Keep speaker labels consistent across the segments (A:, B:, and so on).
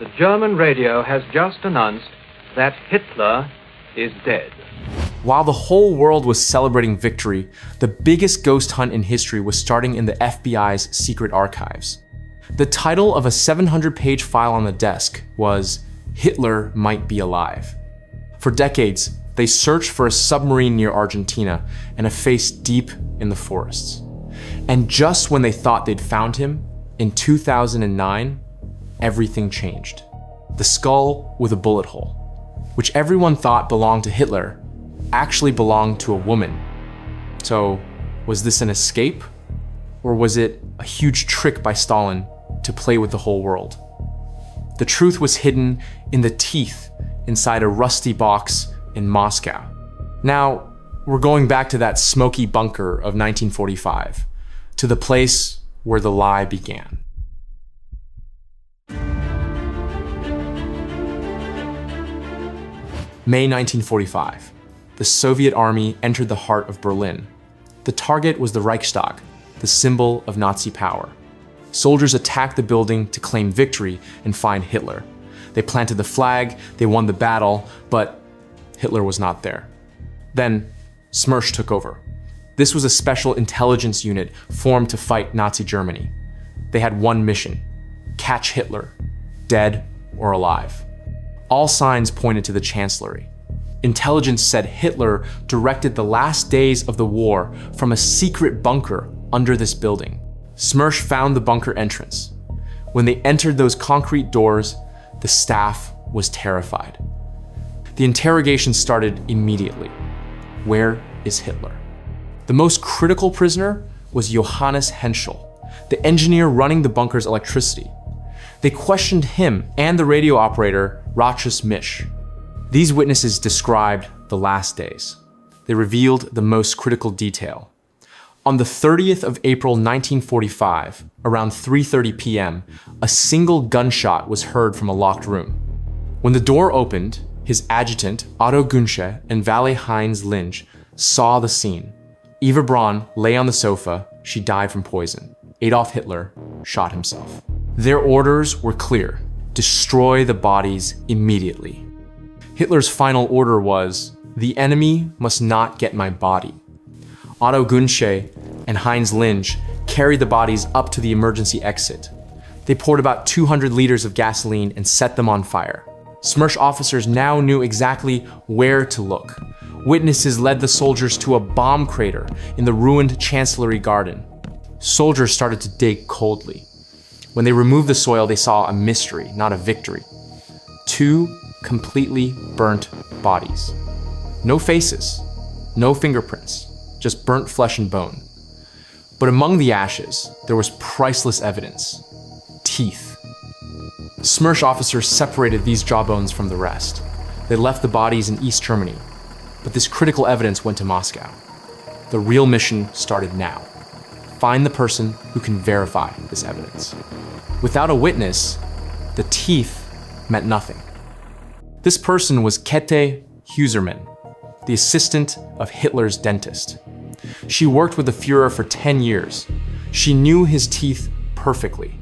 A: The German radio has just announced that Hitler is dead.
B: While the whole world was celebrating victory, the biggest ghost hunt in history was starting in the FBI's secret archives. The title of a 700-page file on the desk was "Hitler Might Be Alive." For decades, they searched for a submarine near Argentina and a face deep in the forests. And just when they thought they'd found him, in 2009, everything changed. The skull with a bullet hole, which everyone thought belonged to Hitler, actually belonged to a woman. So, was this an escape? Or was it a huge trick by Stalin to play with the whole world? The truth was hidden in the teeth inside a rusty box in Moscow. Now, we're going back to that smoky bunker of 1945, to the place where the lie began. May 1945. The Soviet army entered the heart of Berlin. The target was the Reichstag, the symbol of Nazi power. Soldiers attacked the building to claim victory and find Hitler. They planted the flag, they won the battle, but Hitler was not there. Then, Smersh took over. This was a special intelligence unit formed to fight Nazi Germany. They had one mission: catch Hitler, dead or alive. All signs pointed to the Chancellery. Intelligence said Hitler directed the last days of the war from a secret bunker under this building. Smersh found the bunker entrance. When they entered those concrete doors, the staff was terrified. The interrogation started immediately. Where is Hitler? The most critical prisoner was Johannes Henschel, the engineer running the bunker's electricity. They questioned him and the radio operator, Ratchus Misch. These witnesses described the last days. They revealed the most critical detail. On the 30th of April 1945, around 3:30 p.m., a single gunshot was heard from a locked room. When the door opened, his adjutant, Otto Gunsche, and valet Heinz Linge saw the scene. Eva Braun lay on the sofa. She died from poison. Adolf Hitler shot himself. Their orders were clear: destroy the bodies immediately. Hitler's final order was, the enemy must not get my body. Otto Gunsche and Heinz Linge carried the bodies up to the emergency exit. They poured about 200 liters of gasoline and set them on fire. Smersh officers now knew exactly where to look. Witnesses led the soldiers to a bomb crater in the ruined Chancellery Garden. Soldiers started to dig coldly. When they removed the soil, they saw a mystery, not a victory. 2 completely burnt bodies. No faces, no fingerprints, just burnt flesh and bone. But among the ashes, there was priceless evidence: teeth. Smersh officers separated these jawbones from the rest. They left the bodies in East Germany, but this critical evidence went to Moscow. The real mission started now. Find the person who can verify this evidence. Without a witness, the teeth meant nothing. This person was Käthe Heusermann, the assistant of Hitler's dentist. She worked with the Führer for 10 years. She knew his teeth perfectly.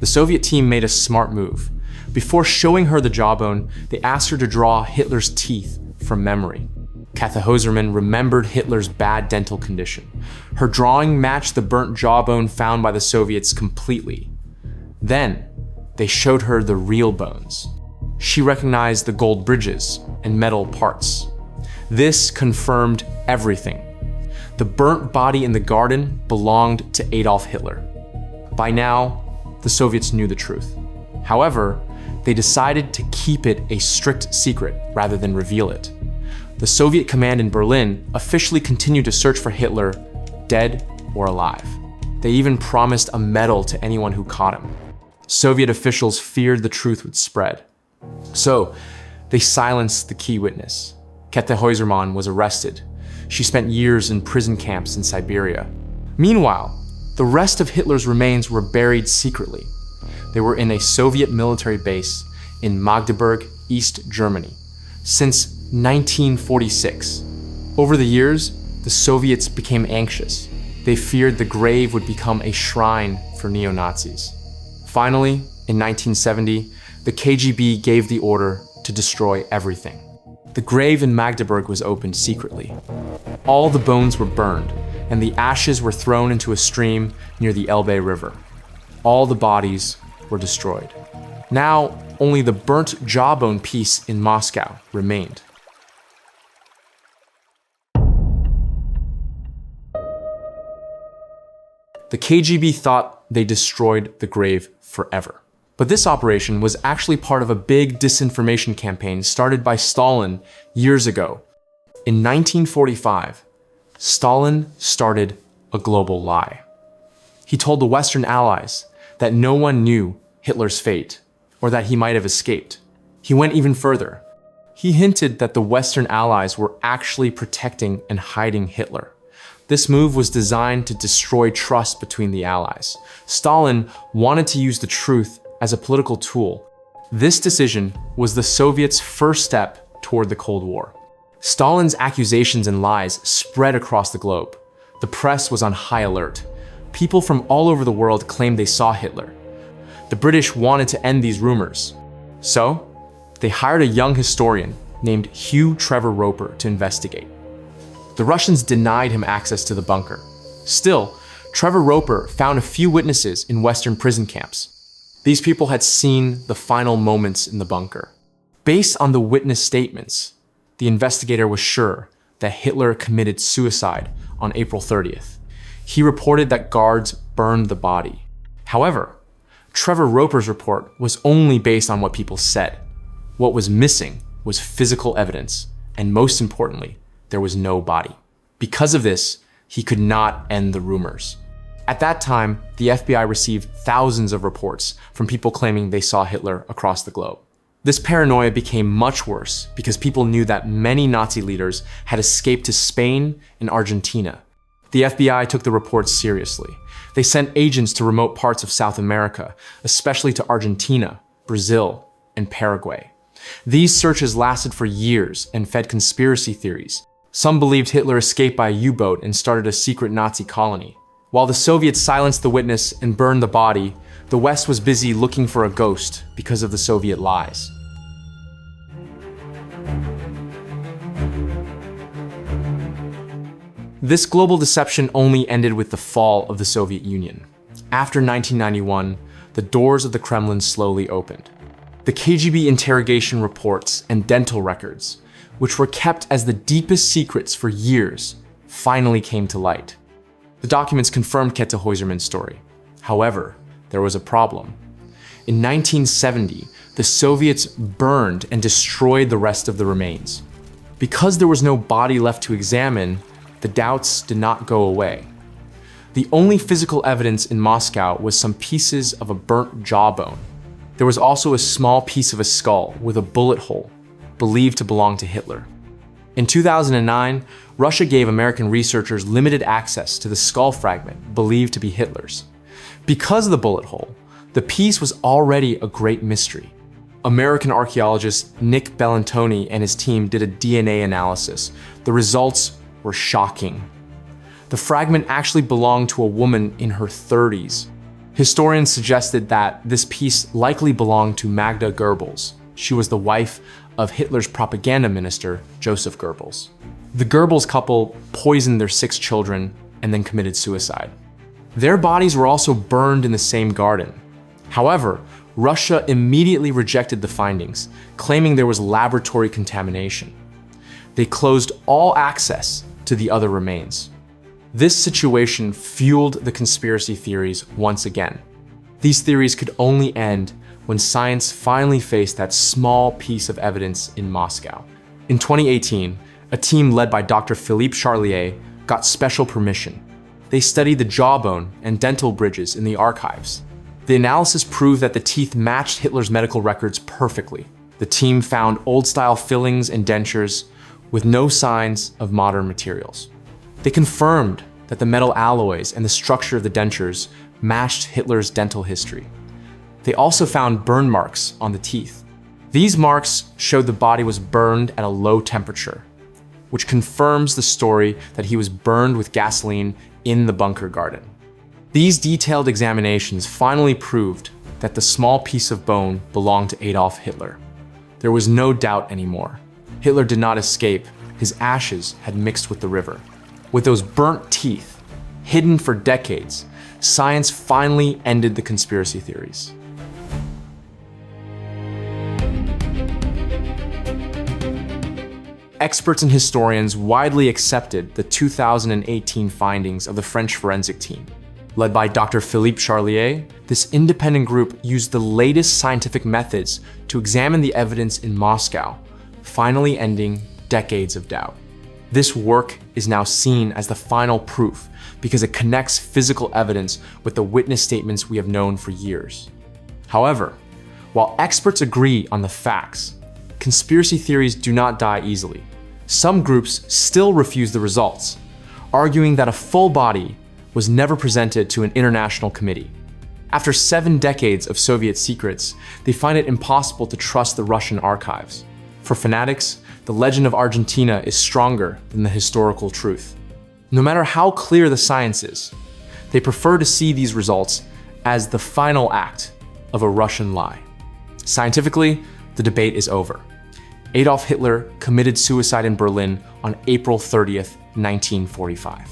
B: The Soviet team made a smart move. Before showing her the jawbone, they asked her to draw Hitler's teeth from memory. Käthe Heusermann remembered Hitler's bad dental condition. Her drawing matched the burnt jawbone found by the Soviets completely. Then, they showed her the real bones. She recognized the gold bridges and metal parts. This confirmed everything. The burnt body in the garden belonged to Adolf Hitler. By now, the Soviets knew the truth. However, they decided to keep it a strict secret rather than reveal it. The Soviet command in Berlin officially continued to search for Hitler, dead or alive. They even promised a medal to anyone who caught him. Soviet officials feared the truth would spread. So, they silenced the key witness. Käthe Heusermann was arrested. She spent years in prison camps in Siberia. Meanwhile, the rest of Hitler's remains were buried secretly. They were in a Soviet military base in Magdeburg, East Germany, since 1946. Over the years, the Soviets became anxious. They feared the grave would become a shrine for neo-Nazis. Finally, in 1970, the KGB gave the order to destroy everything. The grave in Magdeburg was opened secretly. All the bones were burned, and the ashes were thrown into a stream near the Elbe River. All the bodies were destroyed. Now, only the burnt jawbone piece in Moscow remained. The KGB thought they destroyed the grave forever. But this operation was actually part of a big disinformation campaign started by Stalin years ago. In 1945, Stalin started a global lie. He told the Western Allies that no one knew Hitler's fate, or that he might have escaped. He went even further. He hinted that the Western Allies were actually protecting and hiding Hitler. This move was designed to destroy trust between the Allies. Stalin wanted to use the truth as a political tool. This decision was the Soviets' first step toward the Cold War. Stalin's accusations and lies spread across the globe. The press was on high alert. People from all over the world claimed they saw Hitler. The British wanted to end these rumors. So, they hired a young historian named Hugh Trevor Roper to investigate. The Russians denied him access to the bunker. Still, Trevor Roper found a few witnesses in Western prison camps. These people had seen the final moments in the bunker. Based on the witness statements, the investigator was sure that Hitler committed suicide on April 30th. He reported that guards burned the body. However, Trevor Roper's report was only based on what people said. What was missing was physical evidence, and most importantly, there was no body. Because of this, he could not end the rumors. At that time, the FBI received thousands of reports from people claiming they saw Hitler across the globe. This paranoia became much worse because people knew that many Nazi leaders had escaped to Spain and Argentina. The FBI took the reports seriously. They sent agents to remote parts of South America, especially to Argentina, Brazil, and Paraguay. These searches lasted for years and fed conspiracy theories. Some believed Hitler escaped by a U-boat and started a secret Nazi colony. While the Soviets silenced the witness and burned the body, the West was busy looking for a ghost because of the Soviet lies. This global deception only ended with the fall of the Soviet Union. After 1991, the doors of the Kremlin slowly opened. The KGB interrogation reports and dental records, which were kept as the deepest secrets for years, finally came to light. The documents confirmed Käthe Häusermann's story. However, there was a problem. In 1970, the Soviets burned and destroyed the rest of the remains. Because there was no body left to examine, the doubts did not go away. The only physical evidence in Moscow was some pieces of a burnt jawbone. There was also a small piece of a skull with a bullet hole, believed to belong to Hitler. In 2009, Russia gave American researchers limited access to the skull fragment believed to be Hitler's. Because of the bullet hole, the piece was already a great mystery. American archaeologist Nick Bellantoni and his team did a DNA analysis. The results were shocking. The fragment actually belonged to a woman in her 30s. Historians suggested that this piece likely belonged to Magda Goebbels. She was the wife of Hitler's propaganda minister, Joseph Goebbels. The Goebbels couple poisoned their 6 children and then committed suicide. Their bodies were also burned in the same garden. However, Russia immediately rejected the findings, claiming there was laboratory contamination. They closed all access to the other remains. This situation fueled the conspiracy theories once again. These theories could only end when science finally faced that small piece of evidence in Moscow. In 2018, a team led by Dr. Philippe Charlier got special permission. They studied the jawbone and dental bridges in the archives. The analysis proved that the teeth matched Hitler's medical records perfectly. The team found old-style fillings and dentures with no signs of modern materials. They confirmed that the metal alloys and the structure of the dentures matched Hitler's dental history. They also found burn marks on the teeth. These marks showed the body was burned at a low temperature, which confirms the story that he was burned with gasoline in the bunker garden. These detailed examinations finally proved that the small piece of bone belonged to Adolf Hitler. There was no doubt anymore. Hitler did not escape. His ashes had mixed with the river. With those burnt teeth, hidden for decades, science finally ended the conspiracy theories. Experts and historians widely accepted the 2018 findings of the French forensic team. Led by Dr. Philippe Charlier, this independent group used the latest scientific methods to examine the evidence in Moscow, finally ending decades of doubt. This work is now seen as the final proof because it connects physical evidence with the witness statements we have known for years. However, while experts agree on the facts, conspiracy theories do not die easily. Some groups still refuse the results, arguing that a full body was never presented to an international committee. After 7 decades of Soviet secrets, they find it impossible to trust the Russian archives. For fanatics, the legend of Argentina is stronger than the historical truth. No matter how clear the science is, they prefer to see these results as the final act of a Russian lie. Scientifically, the debate is over. Adolf Hitler committed suicide in Berlin on April 30th, 1945.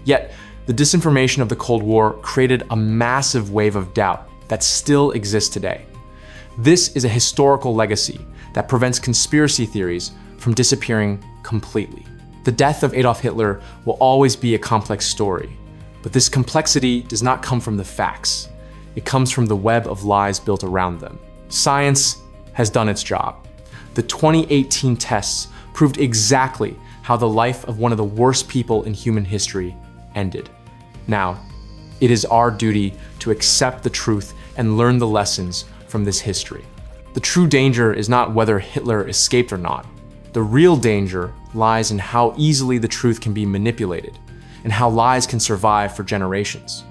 B: Yet, the disinformation of the Cold War created a massive wave of doubt that still exists today. This is a historical legacy that prevents conspiracy theories from disappearing completely. The death of Adolf Hitler will always be a complex story, but this complexity does not come from the facts. It comes from the web of lies built around them. Science has done its job. The 2018 tests proved exactly how the life of one of the worst people in human history ended. Now, it is our duty to accept the truth and learn the lessons from this history. The true danger is not whether Hitler escaped or not. The real danger lies in how easily the truth can be manipulated and how lies can survive for generations.